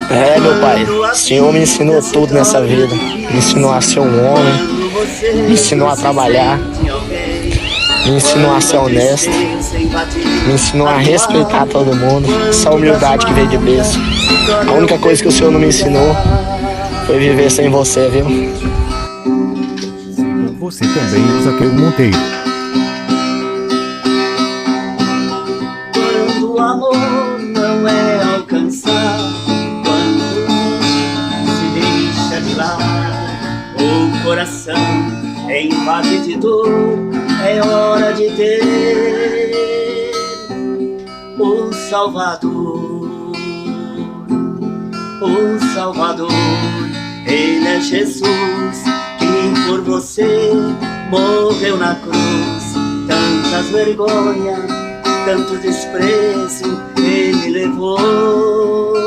É, meu pai, o Senhor me ensinou tudo nessa vida. Me ensinou a ser um homem, me ensinou a trabalhar, me ensinou a ser honesto, me ensinou a respeitar todo mundo. Essa humildade que veio de berço. A única coisa que o Senhor não me ensinou foi viver sem você, viu? Você também, Zaqueu Monteiro. Quando o amor não é alcançado, quando se deixa de lado, o coração invade de dor, é hora de ter o Salvador. O Salvador, Ele é Jesus, que por você morreu na cruz. Tantas vergonhas, tanto desprezo Ele levou.